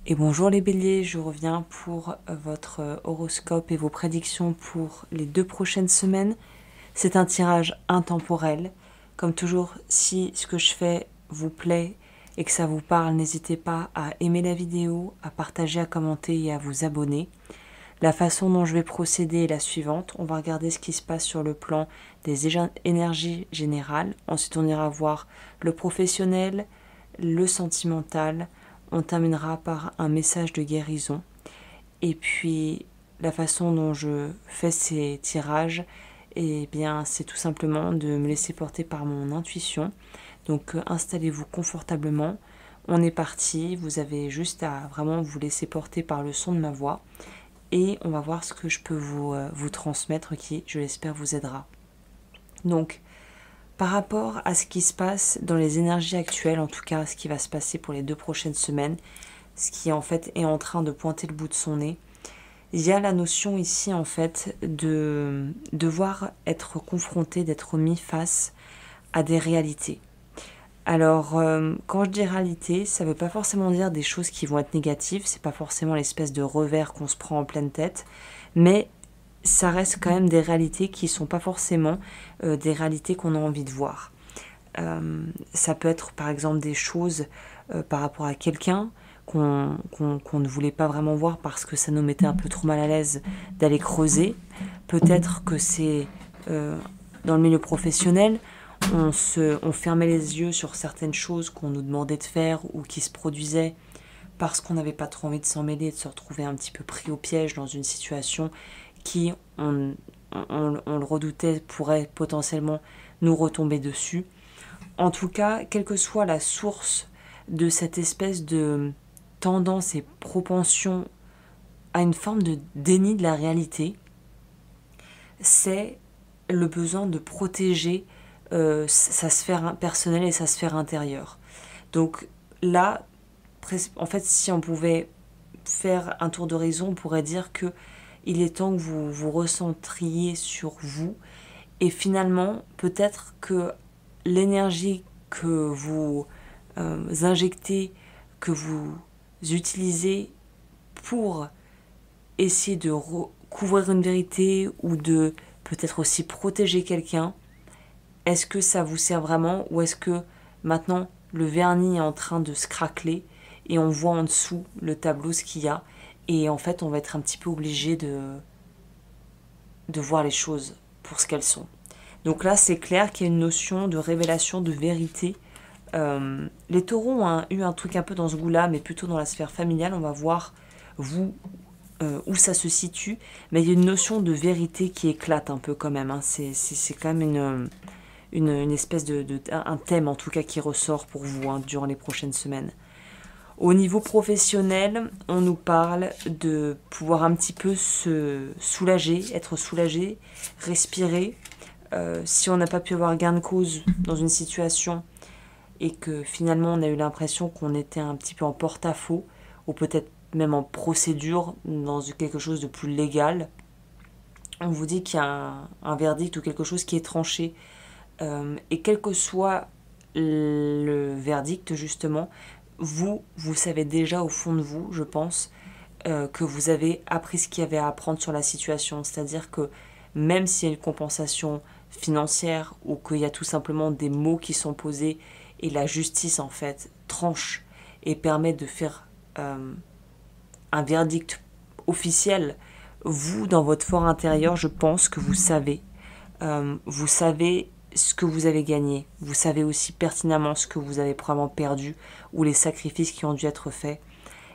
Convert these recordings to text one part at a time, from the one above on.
Et bonjour les béliers, je reviens pour votre horoscope et vos prédictions pour les 2 prochaines semaines. C'est un tirage intemporel. Comme toujours, si ce que je fais vous plaît et que ça vous parle, n'hésitez pas à aimer la vidéo, à partager, à commenter et à vous abonner. La façon dont je vais procéder est la suivante. On va regarder ce qui se passe sur le plan des énergies générales. Ensuite, on ira voir le professionnel, le sentimental. On terminera par un message de guérison. Et puis, la façon dont je fais ces tirages, eh bien, c'est tout simplement de me laisser porter par mon intuition. Donc, installez-vous confortablement. On est parti. Vous avez juste à vraiment vous laisser porter par le son de ma voix et on va voir ce que je peux vous transmettre qui, je l'espère, vous aidera. Donc, par rapport à ce qui se passe dans les énergies actuelles, en tout cas ce qui va se passer pour les 2 prochaines semaines, ce qui en fait est en train de pointer le bout de son nez, il y a la notion ici en fait de devoir être confronté, d'être mis face à des réalités. Alors, quand je dis réalité, ça ne veut pas forcément dire des choses qui vont être négatives, c'est pas forcément l'espèce de revers qu'on se prend en pleine tête, mais ça reste quand même des réalités qui ne sont pas forcément des réalités qu'on a envie de voir. Ça peut être par exemple des choses par rapport à quelqu'un qu'on ne voulait pas vraiment voir parce que ça nous mettait un peu trop mal à l'aise d'aller creuser. Peut-être que c'est dans le milieu professionnel, on fermait les yeux sur certaines choses qu'on nous demandait de faire ou qui se produisaient parce qu'on n'avait pas trop envie de s'en mêler, de se retrouver un petit peu pris au piège dans une situation qui, on le redoutait, pourrait potentiellement nous retomber dessus. En tout cas, quelle que soit la source de cette espèce de tendance et propension à une forme de déni de la réalité, c'est le besoin de protéger sa sphère personnelle et sa sphère intérieure. Donc là, en fait, si on pouvait faire un tour d'horizon, on pourrait dire que il est temps que vous vous recentriez sur vous et finalement, peut-être que l'énergie que vous injectez, que vous utilisez pour essayer de couvrir une vérité ou de peut-être aussi protéger quelqu'un, est-ce que ça vous sert vraiment ou est-ce que maintenant le vernis est en train de se craqueler et on voit en dessous le tableau ce qu'il y a et en fait on va être un petit peu obligé de voir les choses pour ce qu'elles sont. Donc là c'est clair qu'il y a une notion de révélation, de vérité. Les taureaux ont eu un truc un peu dans ce goût-là, mais plutôt dans la sphère familiale. On va voir vous où ça se situe, mais il y a une notion de vérité qui éclate un peu quand même. Hein. C'est quand même une espèce un thème en tout cas qui ressort pour vous durant les prochaines semaines. Au niveau professionnel, on nous parle de pouvoir un petit peu se soulager, être soulagé, respirer. Si on n'a pas pu avoir gain de cause dans une situation et que finalement on a eu l'impression qu'on était un petit peu en porte-à-faux, ou peut-être même en procédure dans quelque chose de plus légal, on vous dit qu'il y a un verdict ou quelque chose qui est tranché. Et quel que soit le verdict, justement, vous savez déjà au fond de vous, je pense, que vous avez appris ce qu'il y avait à apprendre sur la situation. C'est-à-dire que même s'il y a une compensation financière ou qu'il y a tout simplement des mots qui sont posés et la justice, en fait, tranche et permet de faire un verdict officiel, vous, dans votre fort intérieur, je pense que vous savez ce que vous avez gagné. Vous savez aussi pertinemment ce que vous avez probablement perdu ou les sacrifices qui ont dû être faits.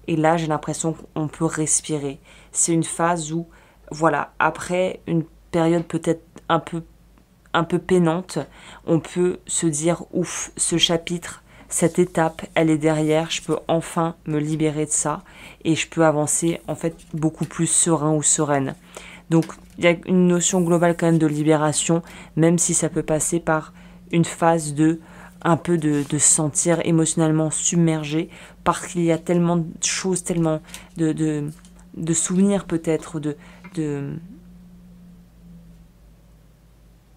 Et là, j'ai l'impression qu'on peut respirer. C'est une phase où, voilà, après une période peut-être un peu peinante, on peut se dire, ouf, ce chapitre, cette étape, elle est derrière, je peux enfin me libérer de ça et je peux avancer en fait beaucoup plus serein ou sereine. Donc il y a une notion globale quand même de libération, même si ça peut passer par une phase de un peu de se sentir émotionnellement submergé parce qu'il y a tellement de choses, tellement de souvenirs peut-être, de,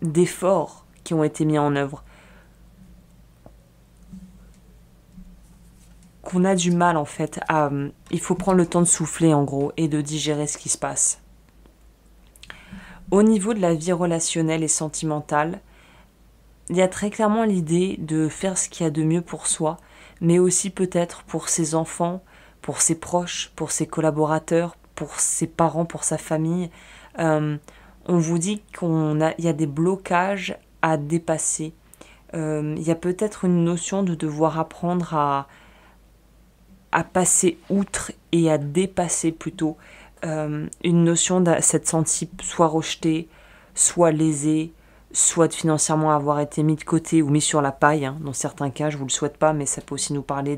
d'efforts qui ont été mis en œuvre qu'on a du mal en fait à... il faut prendre le temps de souffler en gros et de digérer ce qui se passe. Au niveau de la vie relationnelle et sentimentale, il y a très clairement l'idée de faire ce qu'il y a de mieux pour soi, mais aussi peut-être pour ses enfants, pour ses proches, pour ses collaborateurs, pour ses parents, pour sa famille. On vous dit il y a des blocages à dépasser. Il y a peut-être une notion de devoir apprendre à passer outre et à dépasser plutôt une notion de s'être senti soit rejeté, soit lésé, soit de financièrement avoir été mis de côté ou mis sur la paille, hein. Dans certains cas, je vous le souhaite pas, mais ça peut aussi nous parler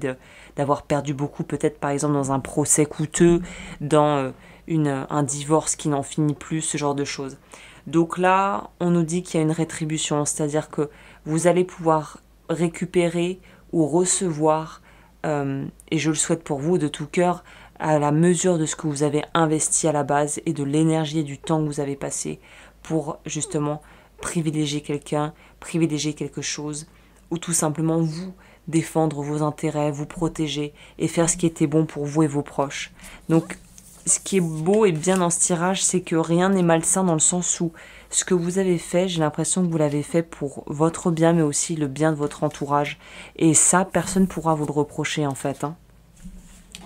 d'avoir perdu beaucoup, peut-être par exemple dans un procès coûteux, dans un divorce qui n'en finit plus, ce genre de choses. Donc là, on nous dit qu'il y a une rétribution, c'est-à-dire que vous allez pouvoir récupérer ou recevoir, et je le souhaite pour vous de tout cœur, à la mesure de ce que vous avez investi à la base et de l'énergie et du temps que vous avez passé pour justement privilégier quelqu'un, privilégier quelque chose, ou tout simplement vous défendre vos intérêts, vous protéger et faire ce qui était bon pour vous et vos proches. Donc, ce qui est beau et bien dans ce tirage, c'est que rien n'est malsain dans le sens où ce que vous avez fait, j'ai l'impression que vous l'avez fait pour votre bien, mais aussi le bien de votre entourage. Et ça, personne ne pourra vous le reprocher en fait, hein.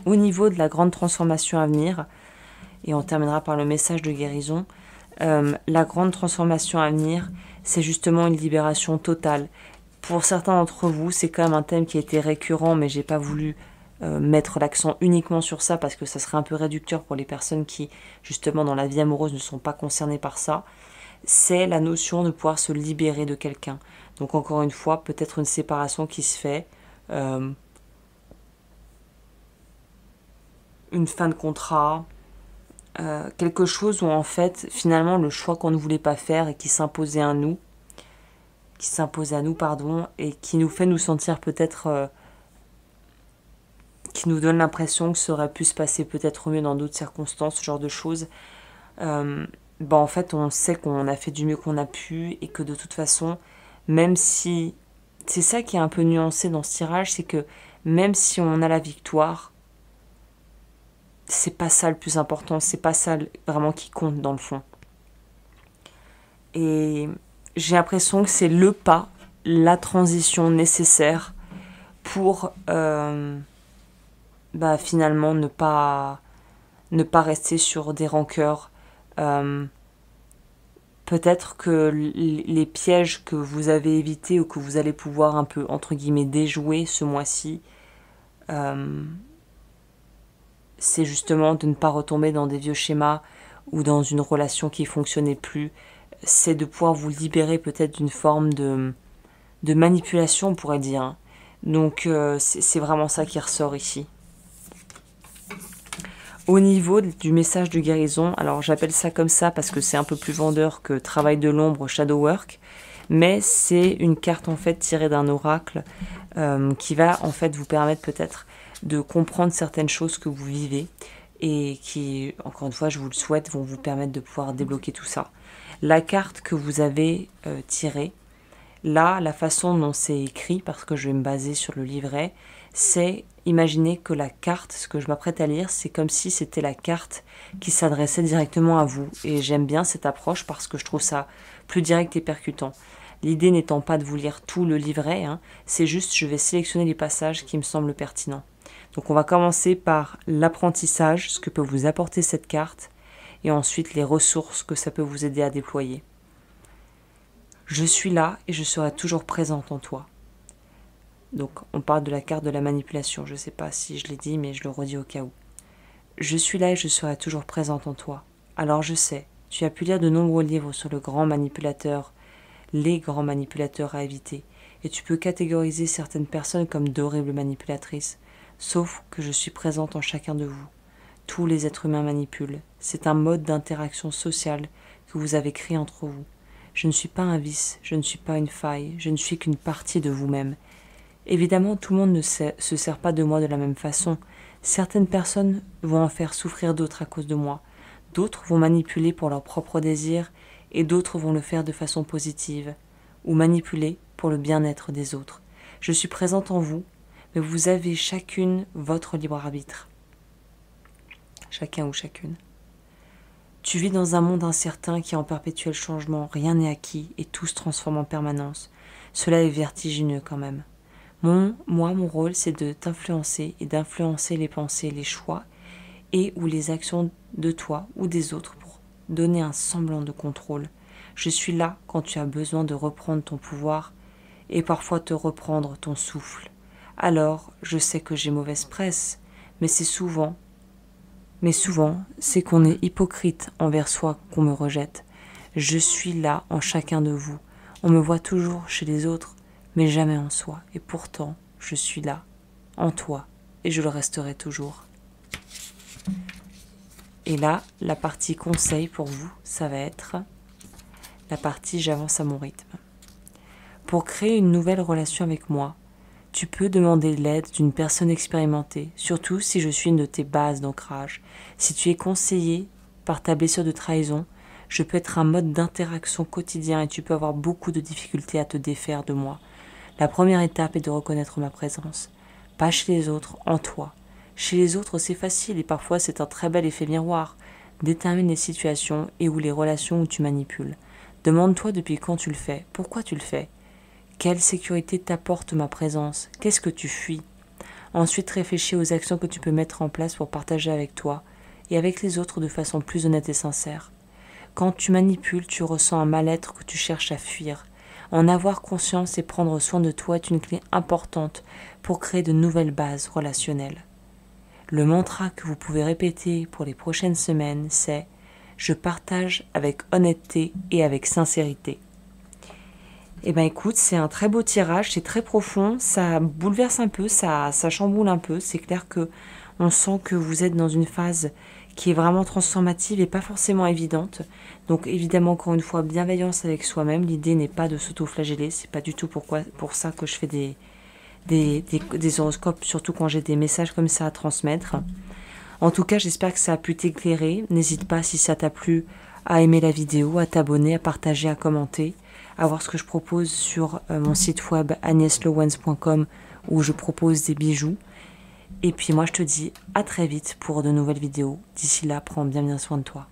Au niveau de la grande transformation à venir, et on terminera par le message de guérison, la grande transformation à venir, c'est justement une libération totale. Pour certains d'entre vous, c'est quand même un thème qui a été récurrent, mais j'ai pas voulu mettre l'accent uniquement sur ça parce que ça serait un peu réducteur pour les personnes qui, justement, dans la vie amoureuse ne sont pas concernées par ça. C'est la notion de pouvoir se libérer de quelqu'un. Donc encore une fois, peut-être une séparation qui se fait, une fin de contrat, quelque chose où en fait finalement le choix qu'on ne voulait pas faire et qui s'imposait à nous, et qui nous fait nous sentir peut-être, qui nous donne l'impression que ça aurait pu se passer peut-être mieux dans d'autres circonstances, ce genre de choses. En fait on sait qu'on a fait du mieux qu'on a pu et que de toute façon, même si c'est ça qui est un peu nuancé dans ce tirage, c'est que même si on a la victoire, c'est pas ça le plus important, c'est pas ça vraiment qui compte dans le fond. Et j'ai l'impression que c'est le pas, la transition nécessaire pour finalement ne pas rester sur des rancœurs. Peut-être que les pièges que vous avez évités ou que vous allez pouvoir un peu, entre guillemets, déjouer ce mois-ci, c'est justement de ne pas retomber dans des vieux schémas ou dans une relation qui ne fonctionnait plus. C'est de pouvoir vous libérer peut-être d'une forme de manipulation, on pourrait dire. Donc c'est vraiment ça qui ressort ici. Au niveau du message de guérison, alors j'appelle ça comme ça parce que c'est un peu plus vendeur que travail de l'ombre, shadow work, mais c'est une carte en fait tirée d'un oracle qui va en fait vous permettre peut-être de comprendre certaines choses que vous vivez et qui, encore une fois, je vous le souhaite, vont vous permettre de pouvoir débloquer tout ça. La carte que vous avez tirée, là, la façon dont c'est écrit, parce que je vais me baser sur le livret, c'est imaginer que la carte, ce que je m'apprête à lire, c'est comme si c'était la carte qui s'adressait directement à vous. Et j'aime bien cette approche parce que je trouve ça plus direct et percutant. L'idée n'étant pas de vous lire tout le livret, hein, c'est juste je vais sélectionner les passages qui me semblent pertinents. Donc on va commencer par l'apprentissage, ce que peut vous apporter cette carte, et ensuite les ressources que ça peut vous aider à déployer. Je suis là et je serai toujours présente en toi. Donc on parle de la carte de la manipulation, je ne sais pas si je l'ai dit, mais je le redis au cas où. Je suis là et je serai toujours présente en toi. Alors je sais, tu as pu lire de nombreux livres sur le grand manipulateur, les grands manipulateurs à éviter, et tu peux catégoriser certaines personnes comme d'horribles manipulatrices. Sauf que je suis présente en chacun de vous. Tous les êtres humains manipulent. C'est un mode d'interaction sociale que vous avez créé entre vous. Je ne suis pas un vice, je ne suis pas une faille, je ne suis qu'une partie de vous-même. Évidemment, tout le monde ne se sert pas de moi de la même façon. Certaines personnes vont en faire souffrir d'autres à cause de moi. D'autres vont manipuler pour leurs propres désirs et d'autres vont le faire de façon positive ou manipuler pour le bien-être des autres. Je suis présente en vous, mais vous avez chacune votre libre arbitre. Chacun ou chacune. Tu vis dans un monde incertain qui est en perpétuel changement, rien n'est acquis et tout se transforme en permanence. Cela est vertigineux quand même. Mon rôle, c'est de t'influencer et d'influencer les pensées, les choix et ou les actions de toi ou des autres pour donner un semblant de contrôle. Je suis là quand tu as besoin de reprendre ton pouvoir et parfois te reprendre ton souffle. Alors, je sais que j'ai mauvaise presse, mais souvent, c'est qu'on est hypocrite envers soi qu'on me rejette. Je suis là en chacun de vous. On me voit toujours chez les autres, mais jamais en soi. Et pourtant, je suis là, en toi, et je le resterai toujours. Et là, la partie conseil pour vous, ça va être la partie j'avance à mon rythme. Pour créer une nouvelle relation avec moi, tu peux demander l'aide d'une personne expérimentée, surtout si je suis une de tes bases d'ancrage. Si tu es conseillé par ta blessure de trahison, je peux être un mode d'interaction quotidien et tu peux avoir beaucoup de difficultés à te défaire de moi. La première étape est de reconnaître ma présence. Pas chez les autres, en toi. Chez les autres, c'est facile et parfois c'est un très bel effet miroir. Détermine les situations et ou les relations où tu manipules. Demande-toi depuis quand tu le fais, pourquoi tu le fais. Quelle sécurité t'apporte ma présence? Qu'est-ce que tu fuis? Ensuite, réfléchis aux actions que tu peux mettre en place pour partager avec toi et avec les autres de façon plus honnête et sincère. Quand tu manipules, tu ressens un mal-être que tu cherches à fuir. En avoir conscience et prendre soin de toi est une clé importante pour créer de nouvelles bases relationnelles. Le mantra que vous pouvez répéter pour les prochaines semaines, c'est « Je partage avec honnêteté et avec sincérité ». Eh bien écoute, c'est un très beau tirage, c'est très profond, ça bouleverse un peu, ça chamboule un peu. C'est clair que on sent que vous êtes dans une phase qui est vraiment transformative et pas forcément évidente. Donc évidemment, encore une fois, bienveillance avec soi-même. L'idée n'est pas de s'auto-flageller, c'est pas du tout pour ça que je fais des horoscopes, surtout quand j'ai des messages comme ça à transmettre. En tout cas, j'espère que ça a pu t'éclairer. N'hésite pas, si ça t'a plu, à aimer la vidéo, à t'abonner, à partager, à commenter, à voir ce que je propose sur mon site web agneslowens.com où je propose des bijoux. Et puis moi, je te dis à très vite pour de nouvelles vidéos. D'ici là, prends bien soin de toi.